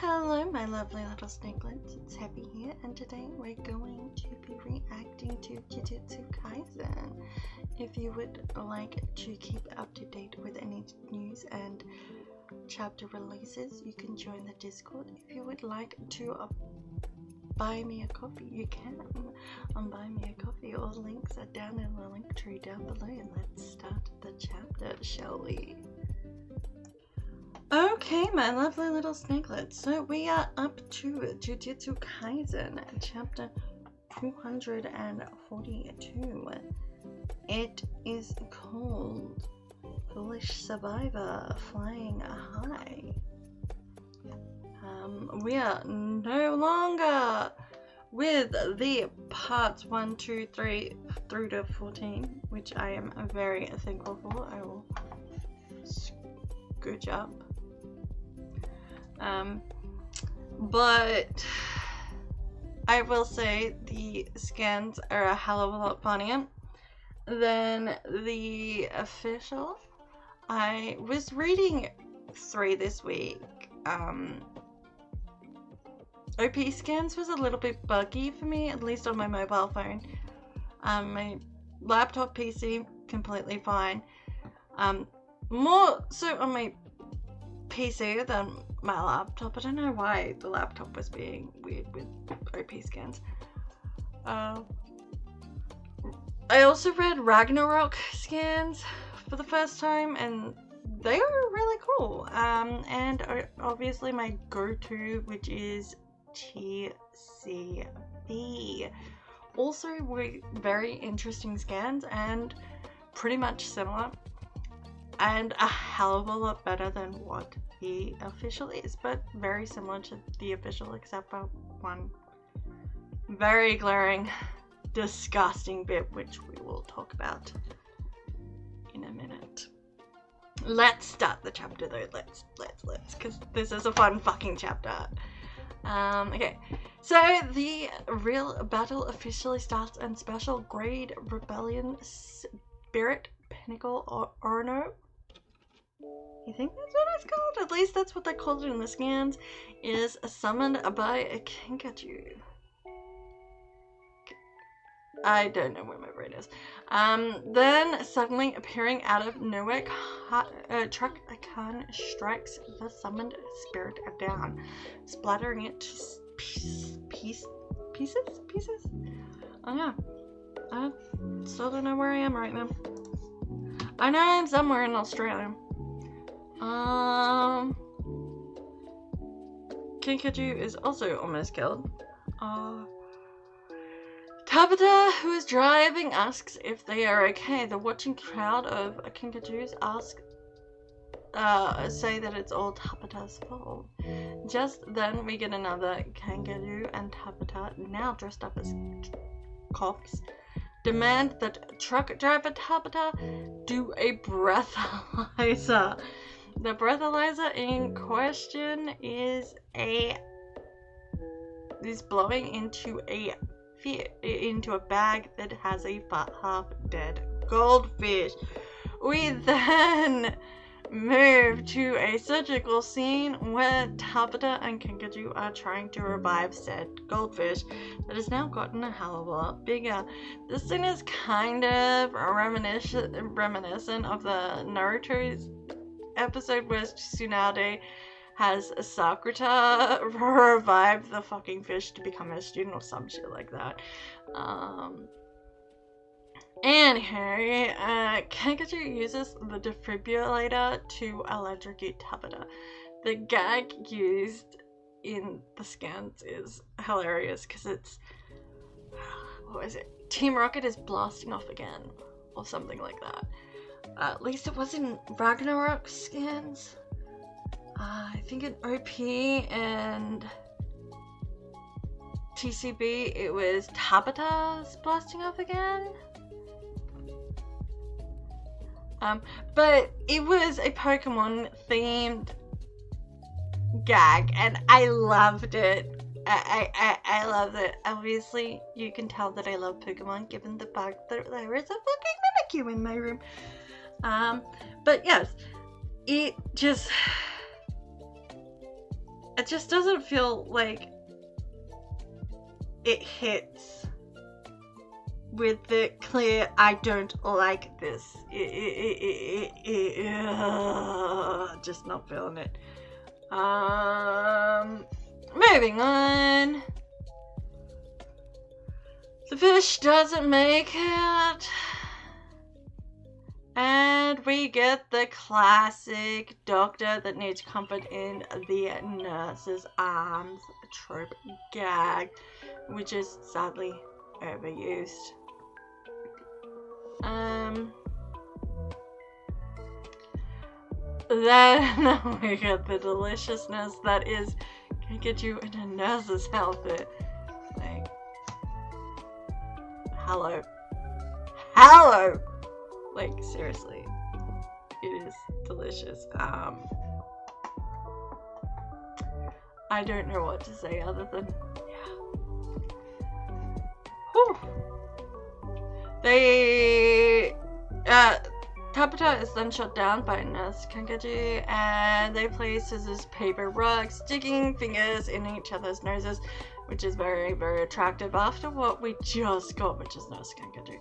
Hello my lovely little sniglets, it's Hebi here, and today we're going to be reacting to Jujutsu Kaisen. If you would like to keep up to date with any news and chapter releases, you can join the Discord. If you would like to buy me a coffee, you can buy me a coffee. All links are down in the link tree down below, and let's start the chapter, shall we? Okay, my lovely little sniglets, so we are up to Jujutsu Kaisen, chapter 242. It is called Foolish Survivor Flying High. We are no longer with the parts 1, 2, 3 through to 14, which I am very thankful for. I will scooch up. But I will say the scans are a hell of a lot funnier than the official. I was reading 3 this week. OP scans was a little bit buggy for me, at least on my mobile phone. My laptop PC, completely fine. More so on my PC than my laptop. I don't know why the laptop was being weird with OP scans. I also read Ragnarok scans for the first time, and they were really cool. And obviously my go-to, which is TCB. Also were very interesting scans and pretty much similar, and a hell of a lot better than what the official is, but very similar to the official except for one very glaring, disgusting bit, which we will talk about in a minute. Let's start the chapter though. Let's, because this is a fun fucking chapter. Okay, so the real battle officially starts, and special grade Rebellion Spirit Pinnacle Orno, I think that's what it's called, at least that's what they called it in the scans, is summoned by a Kinkajou. I don't know where my brain is. Then suddenly appearing out of nowhere, Truck Khan strikes the summoned spirit down, splattering it to pieces? Oh yeah. I still don't know where I am right now. I know I'm somewhere in Australia. Kinkajou is also almost killed. Tabata, who is driving, asks if they are okay. The watching crowd of Kinkajous say that it's all Tabata's fault. Just then we get another Kinkajou and Tabata, now dressed up as cops, demand that truck driver Tabata do a breathalyzer. The breathalyzer in question is blowing into a bag that has a half-dead goldfish. We then move to a surgical scene where Tabata and Kinkajou are trying to revive said goldfish that has now gotten a hell of a lot bigger. This scene is kind of reminiscent of the Naruto's episode where Tsunade has Sakuta revive the fucking fish to become a student or some shit like that. Anyway, Kinkajou uses the defibrillator to electrocute Tabata. The gag used in the scans is hilarious because it's, what was it? Team Rocket is blasting off again, or something like that. At least it was in Ragnarok scans. I think in OP and TCB it was Tabata's blasting off again. But it was a Pokemon themed gag and I loved it. I love it. Obviously you can tell that I love Pokemon given the fact that there is a fucking Mimikyu in my room. But yes, it just it just doesn't feel like it hits with the clear, I don't like this. Just not feeling it. Moving on. The fish doesn't make it. And we get the classic doctor that needs comfort in the nurse's arms trope gag, which is sadly overused. Then we get the deliciousness that is can get you in a nurse's outfit. Like, hello. Like, seriously, it is delicious. I don't know what to say other than, yeah. Whew. Tabata is then shut down by Nurse Kankaji, and they play scissors, paper, rug, sticking fingers in each other's noses, which is very, very attractive after what we just got, which is Nurse Kankaji.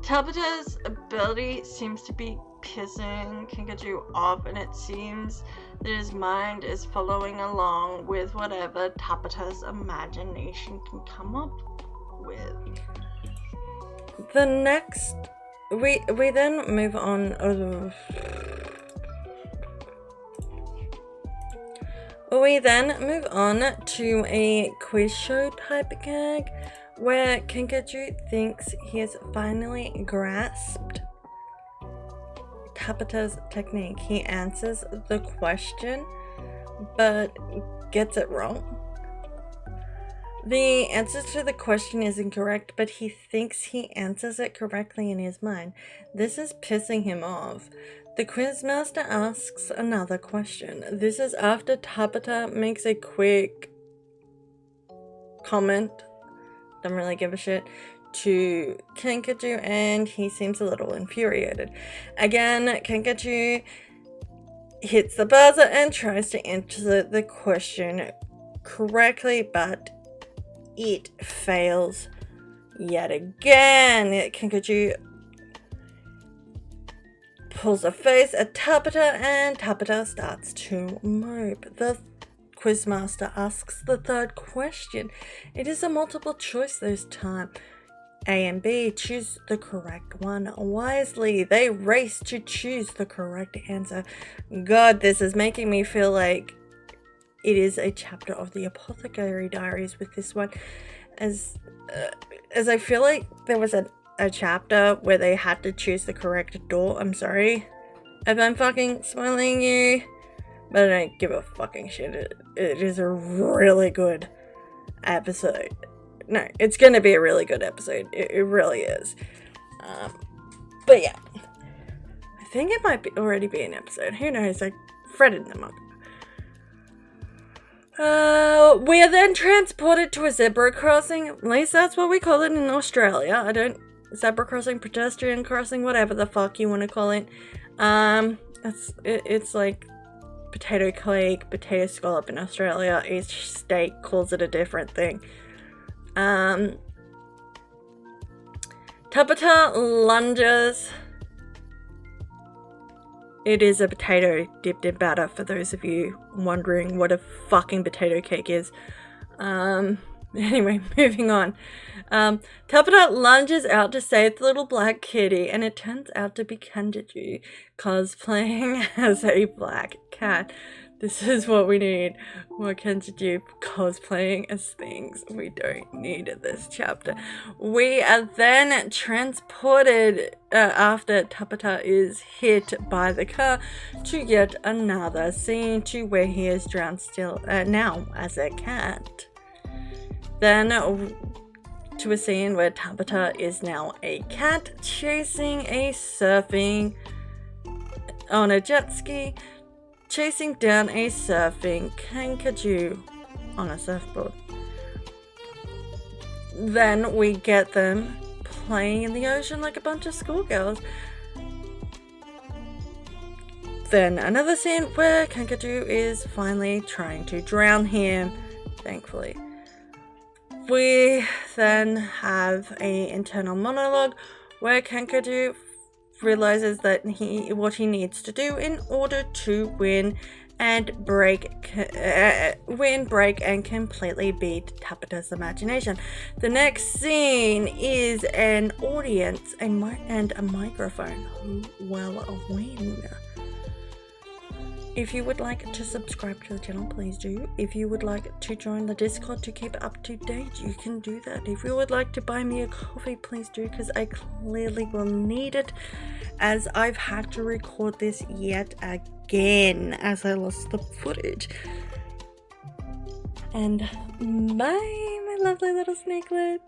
Tabata's ability seems to be pissing Kinkajou off, and it seems that his mind is following along with whatever Tabata's imagination can come up with. The next, we then move on. We then move on to a quiz show type gag, where Kinkajou thinks he has finally grasped Tabata's technique. He answers the question, but gets it wrong. The answer to the question is incorrect, but he thinks he answers it correctly in his mind. This is pissing him off. The quizmaster asks another question. This is after Tabata makes a quick comment, don't really give a shit, to Kinkajou, and he seems a little infuriated. Again, Kinkajou hits the buzzer and tries to answer the question correctly, but it fails yet again. Kinkajou pulls a face at Tabata, and Tabata starts to mope. The quizmaster asks the third question. It is a multiple choice this time. A and B choose the correct one wisely. They race to choose the correct answer. God, this is making me feel like it is a chapter of the Apothecary Diaries with this one, as I feel like there was a chapter where they had to choose the correct door. I'm sorry if I'm fucking spoiling you, but I don't give a fucking shit. It is a really good episode. No, it's gonna be a really good episode. It really is. But yeah, I think it might already be an episode. Who knows? I read it in the manga. We are then transported to a zebra crossing. At least that's what we call it in Australia. Zebra crossing, pedestrian crossing, whatever the fuck you want to call it. It's like potato cake, potato scallop in Australia. Each state calls it a different thing. Tabata lunges. It is a potato dipped in batter, for those of you wondering what a fucking potato cake is. Anyway, moving on. Tabata lunges out to save the little black kitty, and it turns out to be Kanjiju cosplaying as a black cat. This is what we need. More Kanjiju cosplaying as things we don't need in this chapter. We are then transported after Tabata is hit by the car to yet another scene, to where he is drowned still now as a cat. Then to a scene where Tabata is now a cat chasing on a jet ski, chasing down a surfing Kankaju on a surfboard. Then we get them playing in the ocean like a bunch of schoolgirls. Then another scene where Kankaju is finally trying to drown him, thankfully. We then have an internal monologue where Kankaju realizes that what he needs to do in order to win and break and completely beat Tapeta's imagination. The next scene is an audience and a microphone. Who will win? If you would like to subscribe to the channel, please do. If you would like to join the Discord to keep up to date, you can do that. If you would like to buy me a coffee, please do, because I clearly will need it, as I've had to record this yet again as I lost the footage. And bye, my lovely little snakelet.